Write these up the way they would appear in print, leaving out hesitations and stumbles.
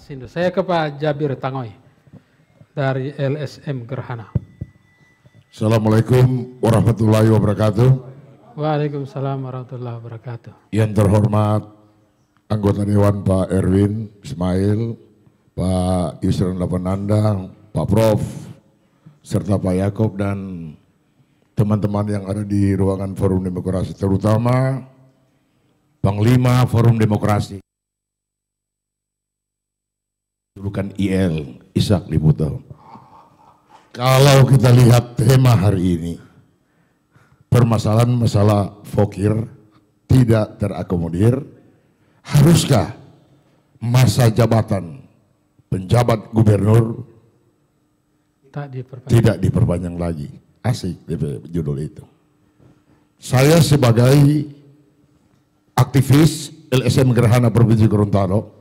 Sindu. Saya ke Pak Jabir Tangoy dari LSM Gerhana. Assalamualaikum warahmatullahi wabarakatuh. Waalaikumsalam warahmatullahi wabarakatuh. Yang terhormat anggota Dewan Pak Erwin Ismail, Pak Yusran Lapananda, Pak Prof, serta Pak Yakob dan teman-teman yang ada di ruangan Forum Demokrasi, terutama Panglima Forum Demokrasi. Julukan IL, Ishak Liputo. Kalau kita lihat tema hari ini, permasalahan masalah fakir tidak terakomodir, haruskah masa jabatan penjabat gubernur tidak diperpanjang lagi? Asik judul itu. Saya sebagai aktivis LSM Gerhana Provinsi Gorontalo,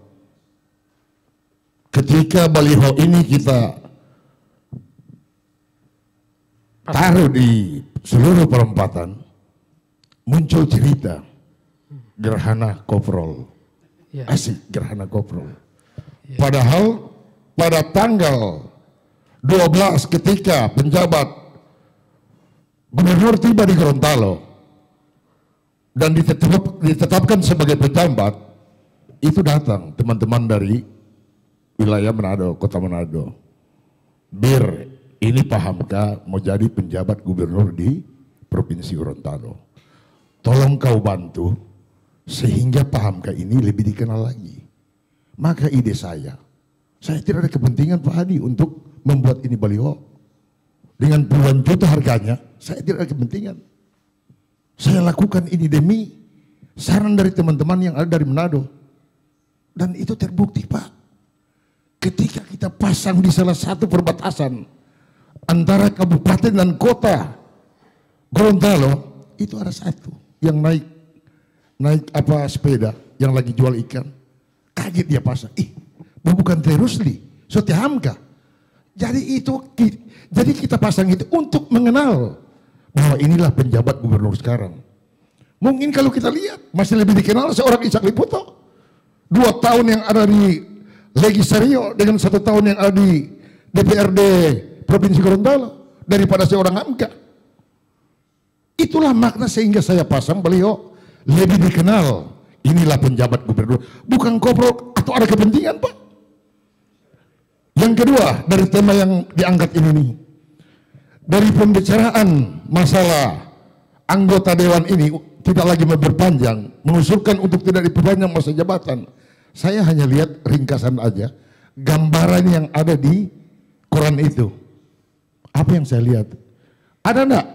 ketika baliho ini kita taruh di seluruh perempatan, muncul cerita Gerhana Koprol. Asik, Gerhana Koprol. Padahal pada tanggal 12 ketika penjabat gubernur tiba di Gorontalo dan ditetapkan sebagai penjabat, itu datang teman-teman dari wilayah Manado, kota Manado. Bir, ini pahamkah mau jadi penjabat gubernur di Provinsi Gorontalo? Tolong kau bantu sehingga pahamkah ini lebih dikenal lagi. Maka ide saya tidak ada kepentingan Pak Hadi untuk membuat ini baliho. Dengan puluhan juta harganya, saya tidak ada kepentingan. Saya lakukan ini demi saran dari teman-teman yang ada dari Manado. Dan itu terbukti Pak. Ketika kita pasang di salah satu perbatasan antara kabupaten dan kota Gorontalo, itu ada satu yang naik sepeda yang lagi jual ikan. Kaget dia pasang, bukan Terusli, Sotihamka. Jadi kita pasang itu untuk mengenal bahwa inilah penjabat gubernur sekarang. Mungkin kalau kita lihat masih lebih dikenal seorang Ishak Liputo. 2 tahun yang ada di Legislario dengan 1 tahun yang ada di DPRD Provinsi Gorontalo daripada seorang Hamka. Itulah makna sehingga saya pasang beliau lebih dikenal. Inilah penjabat gubernur, bukan koprol atau ada kepentingan Pak. Yang kedua dari tema yang diangkat ini nih, dari pembicaraan masalah anggota dewan ini tidak lagi memperpanjang, mengusulkan untuk tidak diperpanjang masa jabatan. Saya hanya lihat ringkasan aja, gambaran yang ada di koran itu. Apa yang saya lihat? Ada enggak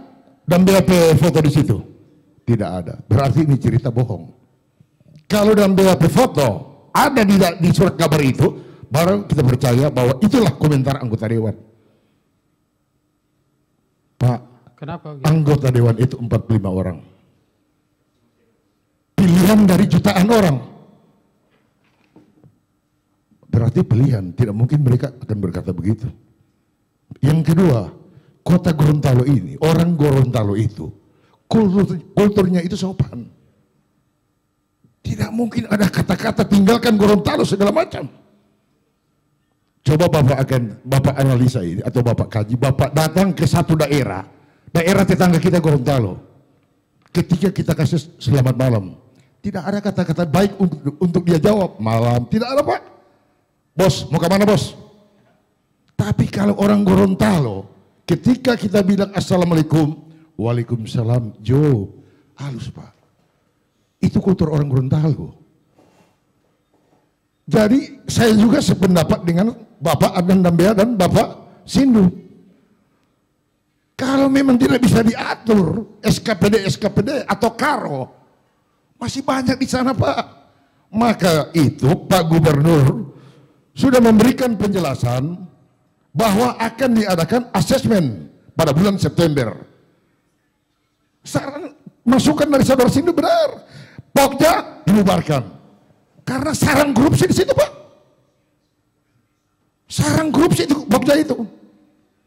dan BAP foto di situ? Tidak ada. Berarti ini cerita bohong. Kalau dalam BAP foto ada di surat kabar itu, baru kita percaya bahwa itulah komentar anggota dewan. Pak, kenapa? Anggota dewan itu 45 orang. Pilihan dari jutaan orang. Berarti pilihan, tidak mungkin mereka akan berkata begitu. Yang kedua, kota Gorontalo ini, orang Gorontalo itu, kulturnya itu sopan. Tidak mungkin ada kata-kata tinggalkan Gorontalo segala macam. Coba Bapak analisa ini, atau Bapak kaji, Bapak datang ke satu daerah tetangga kita Gorontalo. Ketika kita kasih selamat malam, tidak ada kata-kata baik untuk dia jawab, malam, tidak ada Pak. Bos, mau kemana bos? Tapi kalau orang Gorontalo, ketika kita bilang assalamualaikum, waalaikumsalam, Jo, halus Pak. Itu kultur orang Gorontalo. Jadi saya juga sependapat dengan Bapak Adnan Dambea dan Bapak Sindu. Kalau memang tidak bisa diatur SKPD atau KARO, masih banyak di sana Pak. Maka itu Pak Gubernur sudah memberikan penjelasan bahwa akan diadakan asesmen pada bulan September. Saran masukan dari saudara Sindu benar, Pokja dibubarkan karena sarang korupsi di situ Pak. Sarang korupsi itu Pokja itu.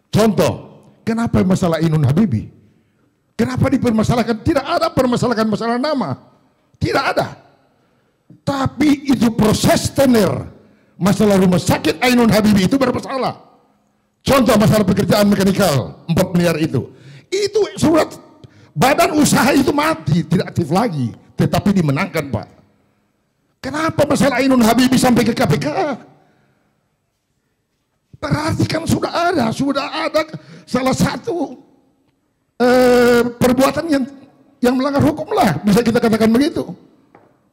Contoh, kenapa masalah Inun Habibi? Kenapa dipermasalahkan? Tidak ada permasalahan masalah nama, tidak ada. Tapi itu proses tener Masalah rumah sakit Ainun Habibie itu bermasalah. Contoh masalah pekerjaan mekanikal 4 miliar itu surat badan usaha itu mati, tidak aktif lagi, tetapi dimenangkan Pak. Kenapa masalah Ainun Habibie sampai ke KPK? Berarti kan sudah ada salah satu perbuatan yang melanggar hukum lah, bisa kita katakan begitu.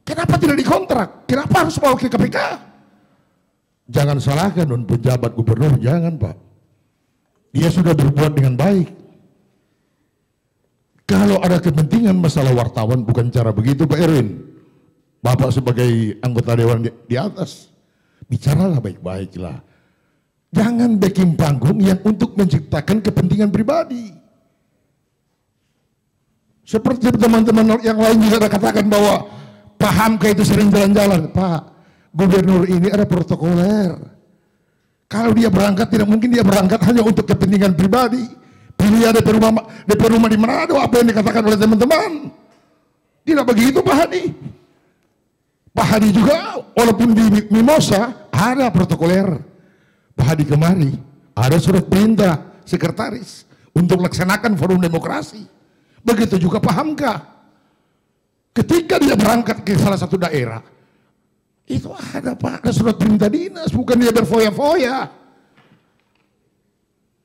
Kenapa tidak dikontrak? Kenapa harus bawa ke KPK? Jangan salahkan pejabat gubernur, jangan Pak. Dia sudah berbuat dengan baik. Kalau ada kepentingan masalah wartawan, bukan cara begitu Pak Erwin. Bapak sebagai anggota dewan di atas, bicaralah baik-baik lah. Jangan bikin panggung yang untuk menciptakan kepentingan pribadi. Seperti teman-teman yang lain juga katakan bahwa Pak Hamka itu sering jalan-jalan. Pak, gubernur ini ada protokoler. Kalau dia berangkat, tidak mungkin dia berangkat hanya untuk kepentingan pribadi. Pilih ada DP rumah di Manado, apa yang dikatakan oleh teman-teman. Tidak begitu Pak Hadi. Pak Hadi juga walaupun di Mimosa ada protokoler. Pak Hadi kemari ada surat perintah sekretaris untuk laksanakan forum demokrasi. Begitu juga Pak Hamka. Ketika dia berangkat ke salah satu daerah, itu ada Pak, ada surat perintah dinas, bukan dia berfoya-foya.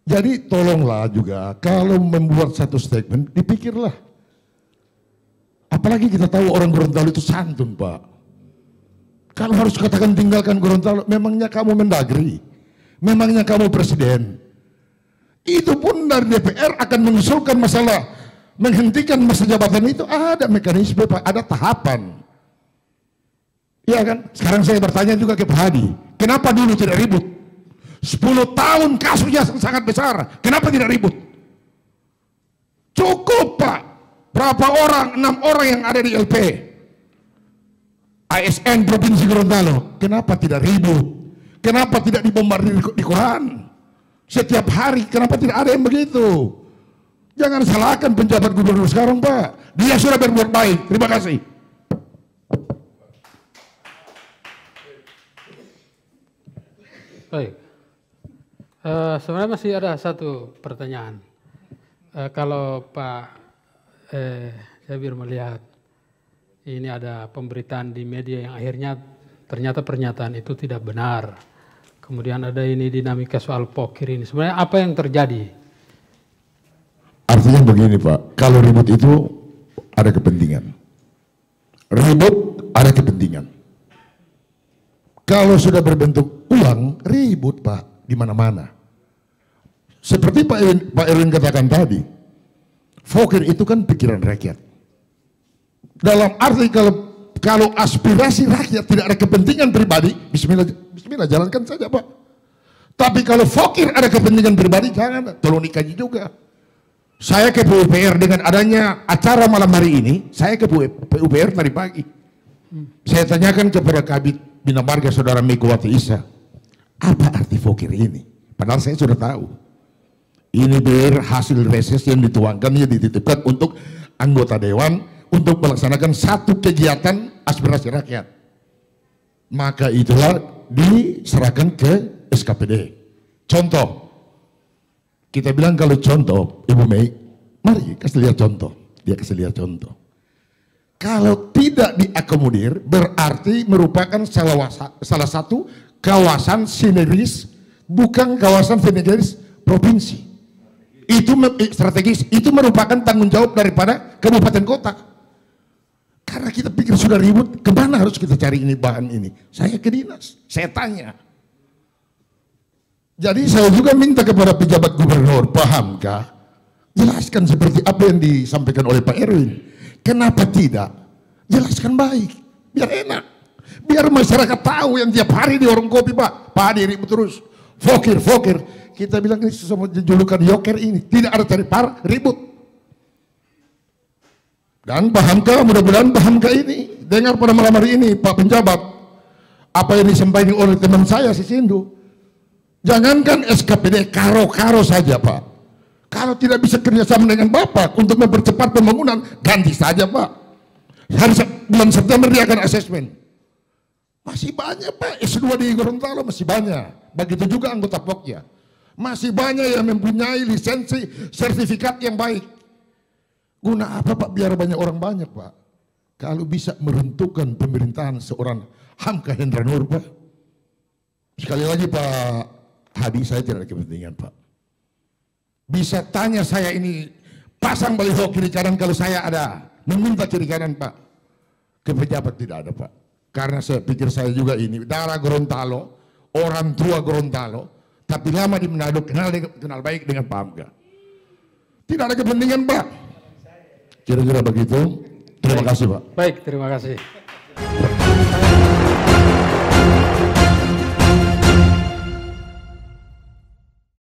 Jadi tolonglah juga kalau membuat satu statement dipikirlah. Apalagi kita tahu orang Gorontalo itu santun Pak. Kalau harus katakan tinggalkan Gorontalo, memangnya kamu Mendagri, memangnya kamu presiden. Itu pun dari DPR akan mengusulkan masalah menghentikan masa jabatan itu, ada mekanisme Pak, ada tahapan. Iya kan? Sekarang saya bertanya juga ke Pak Hadi, kenapa dulu tidak ribut? 10 tahun kasusnya sangat besar, kenapa tidak ribut? Cukup Pak, berapa orang? 6 orang yang ada di LP ASN Provinsi Gorontalo, kenapa tidak ribut? Kenapa tidak dibombardir di koran? Setiap hari, kenapa tidak ada yang begitu? Jangan salahkan penjabat gubernur sekarang Pak, dia sudah berbuat baik, terima kasih. Baik, sebenarnya masih ada satu pertanyaan. Kalau Pak Jabir melihat ini ada pemberitaan di media yang akhirnya ternyata pernyataan itu tidak benar, kemudian ada ini dinamika soal pokir ini, sebenarnya apa yang terjadi? Artinya begini Pak, kalau ribut itu ada kepentingan. Ribut ada kepentingan. Kalau sudah berbentuk uang, ribut Pak, di mana-mana. Seperti Pak Erwin katakan tadi, Fokker itu kan pikiran rakyat. Dalam arti kalau aspirasi rakyat tidak ada kepentingan pribadi, bismillah jalankan saja Pak. Tapi kalau Fokker ada kepentingan pribadi, jangan, tolong dikaji juga. Saya ke PUPR dengan adanya acara malam hari ini, saya ke PUPR tadi pagi. Saya tanyakan kepada Kabid Bina Marga Saudara Megawati Isa, apa arti Fokker ini? Padahal saya sudah tahu. Ini hasil reses yang dituangkan, yang dititipkan untuk anggota dewan untuk melaksanakan satu kegiatan aspirasi rakyat. Maka itulah diserahkan ke SKPD. Contoh. Kita bilang kalau contoh, Ibu Mei, mari kasih lihat contoh. Dia kasih lihat contoh. Kalau tidak diakomodir, berarti merupakan salah satu kawasan sinergis, bukan kawasan sinergis provinsi. Itu strategis, itu merupakan tanggung jawab daripada kabupaten kota. Karena kita pikir sudah ribut, kemana harus kita cari ini bahan ini? Saya ke dinas, saya tanya. Jadi saya juga minta kepada pejabat gubernur, Pak Hamka, jelaskan seperti apa yang disampaikan oleh Pak Erwin. Kenapa tidak? Jelaskan baik, biar enak. Biar masyarakat tahu yang tiap hari di warung kopi Pak, Hadi ribut terus. Fokker. Kita bilang ini semua julukan Yoker ini, tidak ada cari ribut. Dan Pak Hamka, mudah-mudahan Pak Hamka ini dengar pada malam hari ini, Pak penjabat, apa yang disampaikan oleh teman saya si Sindu. Jangankan SKPD karo-karo saja Pak. Kalau tidak bisa kerjasama dengan Bapak untuk mempercepat pembangunan, ganti saja Pak. Hari bulan September dia akan asesmen. Masih banyak Pak, S2 di Gorontalo masih banyak. Begitu juga anggota Pokja. Masih banyak yang mempunyai lisensi, sertifikat yang baik. Guna apa Pak? Biar banyak orang banyak Pak. Kalau bisa meruntuhkan pemerintahan seorang Hamka Hendra Nur Pak. Sekali lagi Pak Hadi, saya tidak ada kepentingan Pak. Bisa tanya saya ini, pasang baliho kiri kanan kalau saya ada. Meminta kiri kanan Pak. Ke pejabat tidak ada Pak. Karena saya pikir saya juga ini darah Gorontalo, orang tua Gorontalo, tapi lama di Manado, kenal baik dengan Pak Hamka. Tidak ada kepentingan Pak. Kira-kira begitu. Terima kasih Pak. Baik, terima kasih.